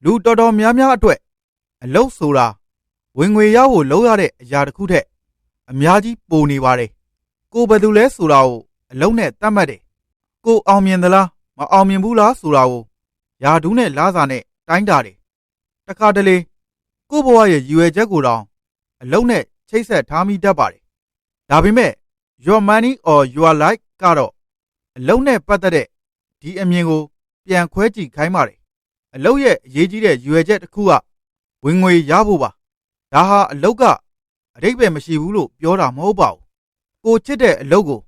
Speaker 1: လူတော်တော်များများအတွက်အလုပ်ဆိုတာ ဝင်ငွေရဖို့လုပ်ရတဲ့အရာတစ်ခုထက်အများကြီးပိုနေပါတယ်ကိုဘယ်သူလဲဆိုတာကိုအလုံးနဲ့သတ်မှတ်တယ်ကိုအောင်မြင်သလားမအောင်မြင်ဘူးလားဆိုတာကိုယာဒူးနဲ့လားစာနဲ့တိုင်းတာတယ်တခါတလေကိုဘဝရဲ့ရည်ရွယ်ချက်ကိုတောင်အလုံးနဲ့ချိတ်ဆက်ထားမိတတ်ပါတယ်ဒါပေမဲ့ your money or your life ကတော့အလုံးနဲ့ပတ်သက်တဲ့ဒီအမြင်ကိုပြန်ခွဲကြည့်ခိုင်းပါတယ်အလုံးရဲ့အရေးကြီးတဲ့ရည်ရွယ်ချက်တစ်ခုကဝင်ငွေရဖို့ပါဒါဟာအလုတ်ကအဓိပ္ပာယ်မရှိဘူးလို့ပြောတာမဟုတ်ပါဘူးကိုချစ်တဲ့အလုတ်ကို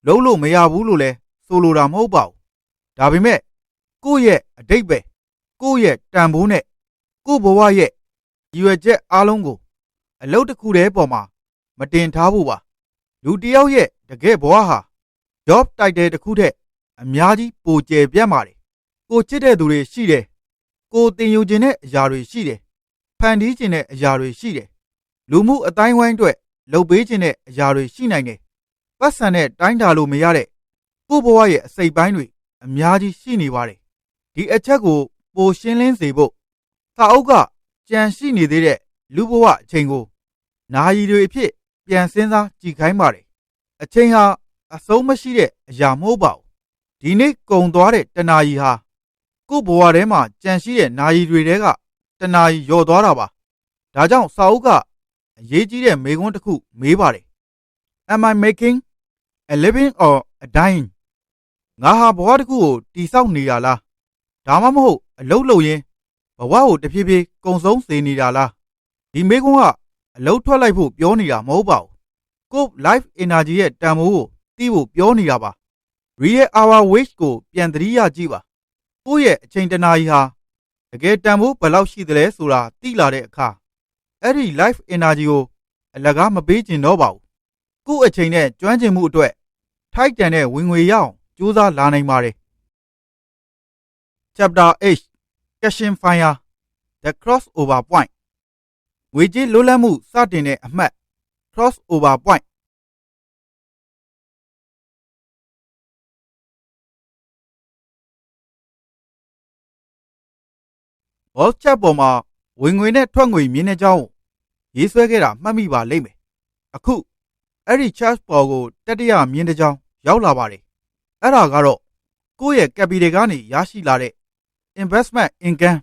Speaker 1: လုံးလို့မရဘူးလို့လဲဆိုလိုတာမဟုတ်ပါဘူးဒါပေမဲ့ကိုယ့်ရဲ့အဓိပ္ပာယ်ကိုယ့်ရဲ့တန်ဖိုးနဲ့ကိုယ့်ဘဝရဲ့ရည်ရွယ်ချက်အားလုံးကိုအလုတ်တစ်ခုတည်းပေါ်မှာမတင်ထားဖို့ပါလူတစ်ယောက်ရဲ့တကယ်ဘဝဟာ job title တစ်ခုထက်အများကြီးပိုကျယ်ပြန့်ပါတယ်ကိုချစ်တဲ့သူတွေရှိတယ်ကိုတင်ယူခြင်းတဲ့အရာတွေရှိတယ်ဖန်တီးခြင်းတဲ့အရာတွေရှိတယ်လူမှုအတိုင်းဝိုင်းအတွက်လုပ်ပေးခြင်းတဲ့အရာတွေရှိနိုင်တယ်ပတ်စံနဲ့တိုင်းတာလို့မရတဲ့ကိုယ့်ဘဝရဲ့အစိတ်ပိုင်းတွေအများကြီးရှိနေပါတယ်ဒီအချက်ကိုပိုရှင်းလင်းစေဖို့စာအုပ်ကကြံရှိနေသေးတဲ့လူဘဝအချိန်ကိုနာရီတွေအဖြစ်ပြန်စဉ်းစားကြည့်ခိုင်းပါတယ်အချိန်ဟာအဆုံးမရှိတဲ့အရာမဟုတ်ပါဘူးဒီနေ့ကုန်သွားတဲ့တနာရီဟာကိုယ့်ဘဝထဲမှာကြံရှိတဲ့နာရီတွေထဲကတနာရီလျော်သွားတာပါဒါကြောင့်စာအုပ်ကအရေးကြီးတဲ့မေးခွန်းတစ်ခုမေးပါတယ် Am I making a living or a dying ငါဟာဘဝတစ်ခုကိုတည်ဆောက်နေရလားဒါမှမဟုတ်အလုပ်လုပ်ရင်းဘဝကိုတဖြည်းဖြည်းကုံဆုံးစေနေတာလားဒီမေးခွန်းကအလုပ်ထွက်လိုက်ဖို့ပြောနေတာမဟုတ်ပါဘူးကိုယ့် life energy ရဲ့တန်ဖိုးကိုသိဖို့ပြောနေတာပါ real hour wage ကိုပြန်သတိရကြည့်ပါကိုယ့်ရဲ့အချိန်တနာရီဟာတကယ်တန်ဖိုးဘယ်လောက်ရှိသလဲဆိုတာသိလာတဲ့အခါအဲ့ဒီ life energy ကိုအလကားမပေးကျင်တော့ပါဘူးကိုယ့်အချိန်နဲ့ကျွမ်းကျင်မှုအတွက်ထိုက်တန်တဲ့ဝင်ငွေရအောင်ကြိုးစားလာနိုင်ပါတယ် Chapter 8 Cashing Fire The Crossover Point ငွေကြေးလွတ်လပ်မှုစတင်တဲ့အမှတ် Crossover Point Wall Chat ပေါ်မှာဝင်ငွေနဲ့ထွက်ငွေမြင်တဲ့ကြောင်းရေးဆွဲခဲ့တာမှတ်မိပါလိမ့်မယ်အခုအဲ့ဒီ chat ပေါ်ကိုတတိယမြင်တဲ့ကြောင်းရောက်လာပါတယ်အဲ့ဒါကတော့ကိုယ့်ရဲ့ capital ကနေရရှိလာတဲ့ investment income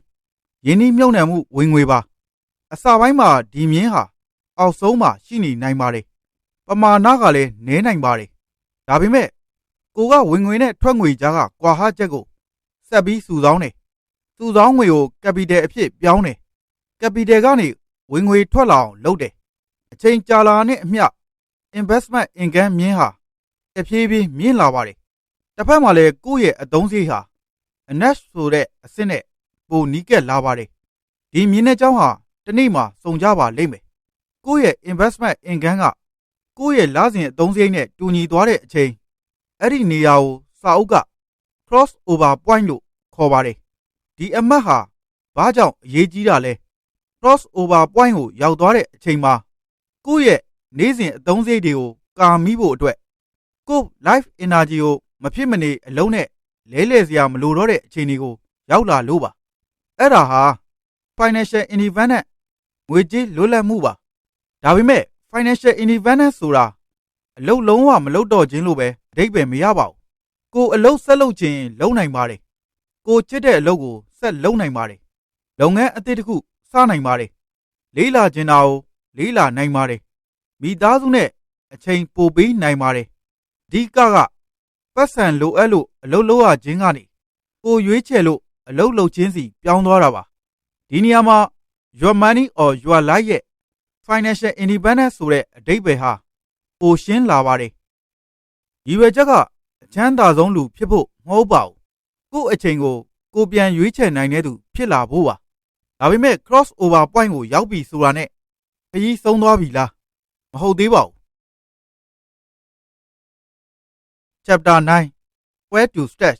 Speaker 1: ယင်းနှိမ့်မြုပ်နှံမှုဝင်ငွေပါအစပိုင်းမှာဒီမြင်းဟာအောက်ဆုံးမှာရှိနေနိုင်ပါတယ်ပမာဏကလည်းနည်းနိုင်ပါတယ်ဒါပေမဲ့ကိုကဝင်ငွေနဲ့ထွက်ငွေကြားကကွာဟချက်ကိုဆက်ပြီးစုဆောင်းတယ်စုဆောင်းငွေကို capital အဖြစ်ပြောင်းတယ် capital ကနေဝင်ငွေထွက်လာအောင်လုပ်တယ်အချိန်ကြာလာတဲ့အမျှ investment income မြင်းဟာတဖြည်းဖြည်းမြင့်လာပါတယ်တစ်ဖက်မှာလည်းကိုယ့်ရဲ့အသုံးစရိတ်ဟာအနက်ဆိုတဲ့အဆင့်နဲ့ပိုနီးကပ်လာပါတယ်ဒီမြင်းတဲ့เจ้าဟာတစ်နေ့မှာစုံကြပါလိမ့်မယ်ကိုယ့်ရဲ့ investment income ကကိုယ့်ရဲ့လစဉ်အသုံးစရိတ်နဲ့တူညီသွားတဲ့အချိန်အဲ့ဒီနေရာကိုစာအုပ်က cross over point လို့ခေါ်ပါတယ်ဒီအမှတ်ဟာဘာကြောင့်အရေးကြီးတာလဲ cross over point ကိုရောက်သွားတဲ့အချိန်မှာကိုယ့်ရဲ့နေ့စဉ်အသုံးစရိတ်တွေကိုကာမိဖို့အတွက်ကိုယ့် life energy ကိုမဖြစ်မနေအလုံးနဲ့လဲလှယ်စရာမလိုတော့တဲ့အချိန်တွေကိုရောက်လာလို့ပါအဲ့ဒါဟာ financial independence ငွေကြေးလွတ်လပ်မှုပါဒါပေမဲ့ financial independence ဆိုတာအလုပ်လုံးဝမလုပ်တော့ခြင်းလို့ပဲအဓိပ္ပာယ်မရပါဘူးကိုအလုပ်ဆက်လုပ်ခြင်းလုပ်နိုင်ပါတယ်ကိုချစ်တဲ့အလုပ်ကိုဆက်လုပ်နိုင်ပါတယ်လုပ်ငန်းအသစ်တစ်ခုစနိုင်ပါတယ်လေးလာခြင်းတာကိုလေးလာနိုင်ပါတယ်မိသားစုနဲ့အချိန်ပိုပေးနိုင်ပါတယ်အဓိကပတ်စံလိုအပ်လို့အလုပ်လုပ်ရခြင်းကနေကိုရွေးချယ်လို့အလုပ်လုပ်ခြင်းစီပြောင်းသွားတာပါဒီနေရာမှာ your money or your life ရဲ့ financial independence ဆိုတဲ့အဓိပ္ပာယ်ဟာပိုရှင်းလာပါတယ်ရည်ရွယ်ချက်ကအချမ်းသာဆုံးလူဖြစ်ဖို့မဟုတ်ပါဘူးကိုယ့်အချိန်ကိုပြန်ရွေးချယ်နိုင်တဲ့သူဖြစ်လာဖို့ပါဒါပေမဲ့ cross over point ကိုရောက်ပြီဆိုတာနဲ့ခရီးဆုံးသွားပြီလားမဟုတ်သေးပါဘူး Chapter 9 Where to stash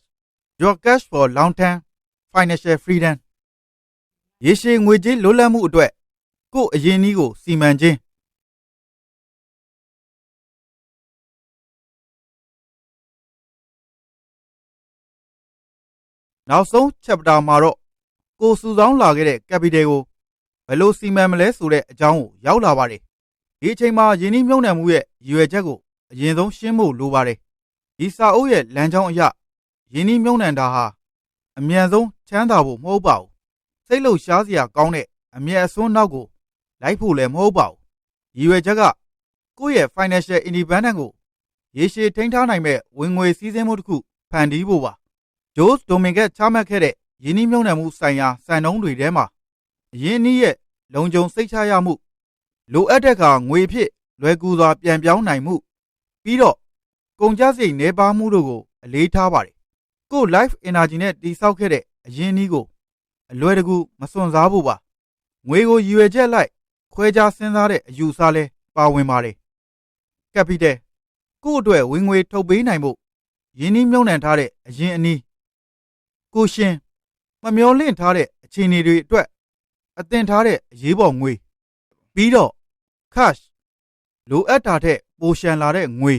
Speaker 1: your cash for long-term financial freedom ရေရှည်ငွေကြေးလွတ်လပ်မှုအတွက်ကိုယ့်အရင်းအနှီးကိုစီမံခြင်းနောက်ဆုံး chapter မှာတော့ကိုစုဆောင်းလာခဲ့တဲ့ capital ကို ဘယ်လိုစီမံမလဲဆိုတဲ့အကြောင်းကိုရောက်လာပါတယ်ဒီအချိန်မှာယင်းနှမြုံနယ်မှုရဲ့ရည်ရွယ်ချက်ကိုအရင်ဆုံးရှင်းဖို့လိုပါတယ်ဒီစာအုပ်ရဲ့လမ်းကြောင်းအရယင်းနှမြုံနယ်တာဟာအမြန်ဆုံးချမ်းသာဖို့မဟုတ်ပါဘူးစိတ်လှုပ်ရှားစရာကောင်းတဲ့အမြတ်အစွန်းနောက်ကိုလိုက်ဖို့လည်းမဟုတ်ပါဘူးရည်ရွယ်ချက်ကကိုယ့်ရဲ့ financial independence ကိုရေရှည်ထိန်းထားနိုင်မဲ့ဝင်ငွေစည်းစိမ်မှုတစ်ခုဖန်တီးဖို့ပါဂျိုးဒိုမင်ကက်ချမှတ်ခဲ့တဲ့ယင်းနှမြုံနယ်မှုဆိုင်ရာစံနှုန်းတွေထဲမှာအရင်းနှီးရဲ့လုံခြုံစိတ်ချရမှုလိုအပ်တဲ့အခါငွေဖြစ်လွယ်ကူစွာပြန်ပြောင်းနိုင်မှုပြီးတော့ကုန်ကျစရိတ်နှဲပါမှုတို့ကိုအလေးထားပါတယ်ကို့ life energy နဲ့တည်ဆောက်ခဲ့တဲ့အရင်းနှီးကိုအလွယ်တကူမစွန့်စားဖို့ပါငွေကိုရည်ရွယ်ချက်လိုက်ခွဲခြားစဉ်းစားတဲ့အယူအဆလဲပါဝင်ပါတယ် capital ကို့အတွက်ဝင်ငွေထုတ်ပေးနိုင်ဖို့ယင်းနှီးမြှုပ်နှံထားတဲ့အရင်းအနှီးကိုရှင်မမျောလင့်ထားတဲ့အခြေအနေတွေအတွက်အသင့်ထားတဲ့အရေးပေါ်ငွေပြီးတော့ cash လိုအပ်တာထက်ပိုရှံလာတဲ့ငွေ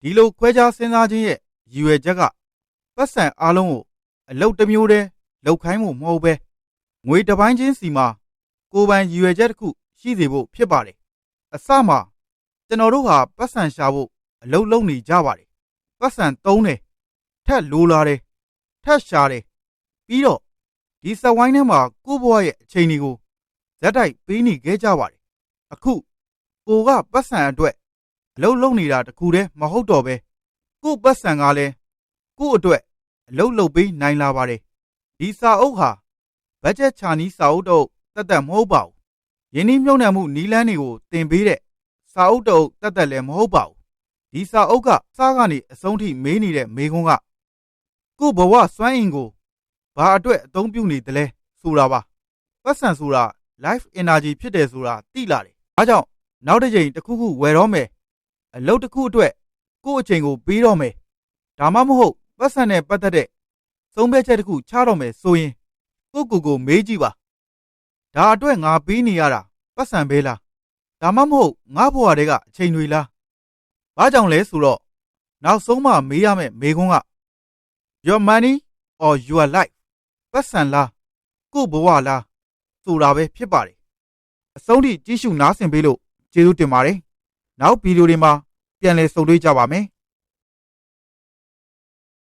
Speaker 1: ဒီလိုခွဲခြားစဉ်းစားခြင်းရဲ့ရည်ရွယ်ချက်ကပတ်စံအားလုံးကိုအလုပ်တစ်မျိုးတည်းလုပ်ခိုင်းမှုမဟုတ်ပဲငွေတစ်ပိုင်းချင်းစီမှာကိုယ်ပိုင်ရည်ရွယ်ချက်တစ်ခုရှိစေဖို့ဖြစ်ပါတယ်အစမှာကျွန်တော်တို့ဟာပတ်စံရှာဖို့အလုပ်လုပ်နေကြပါတယ်ပတ်စံသုံးတယ်ထက်လိုလာတယ်ထက်ရှာတယ်ပြီးတော့ဒီစက်ဝိုင်းထဲမှာကိုယ့်ဘဝရဲ့အချိန်တွေကိုဇက်တိုက်ပေးနေခဲ့ကြပါတယ်အခုကိုကပတ်စံအတွက်အလုပ်လုပ်နေတာတခုတည်းမဟုတ်တော့ပဲကို့ပတ်စံကလည်းကို့အတွက်အလုပ်လုပ်ပေးနိုင်လာပါတယ်ဒီစာအုပ်ဟာဘတ်ဂျက်ချာနီးစာအုပ်တော့တက်တက်မဟုတ်ပါဘူးယင်းနှမြုံနှံမှုနီးလန်းတွေကိုသင်ပေးတဲ့စာအုပ်တော့တက်တက်လည်းမဟုတ်ပါဘူးဒီစာအုပ်ကစားကနေအဆုံးထိမေးနေတဲ့မေးခွန်းကကို့ဘဝစွမ်းအင်ကိုဘာအတွက်အသုံးပြုနေသလဲဆိုတာပါပတ်စံဆိုတာ life energy ဖြစ်တယ်ဆိုတာသိလာတယ်အားကြောင့်နောက်တစ်ချိန်တစ်ခုခုဝယ်တော့မယ်အလုပ်တစ်ခုအတွက်ကို့အချိန်ကိုပေးတော့မယ်ဒါမှမဟုတ်ပတ်စံနဲ့ပတ်သက်တဲ့သုံးဖြတ်ချက်တစ်ခုချတော့မယ်ဆိုရင်ကိုမေးကြည့်ပါဒါအတွက်ငါပေးနေရတာပတ်စံပဲလားဒါမှမဟုတ်ငါဘဝတွေကအချိန်တွေလားဘာကြောင့်လဲဆိုတော့နောက်ဆုံးမှမေးရမယ့်မေးခွန်းက your money or your life ပတ်စံလားကို့ဘဝလားဆိုတာပဲဖြစ်ပါတယ်အဆုံးထိကြည့်ရှုနားဆင်ပေးလို့ကျေးဇူးတင်ပါတယ်နောက်ဗီဒီယိုတွေမှာပြန်လည်ဆုံတွေ့ကြပါမယ်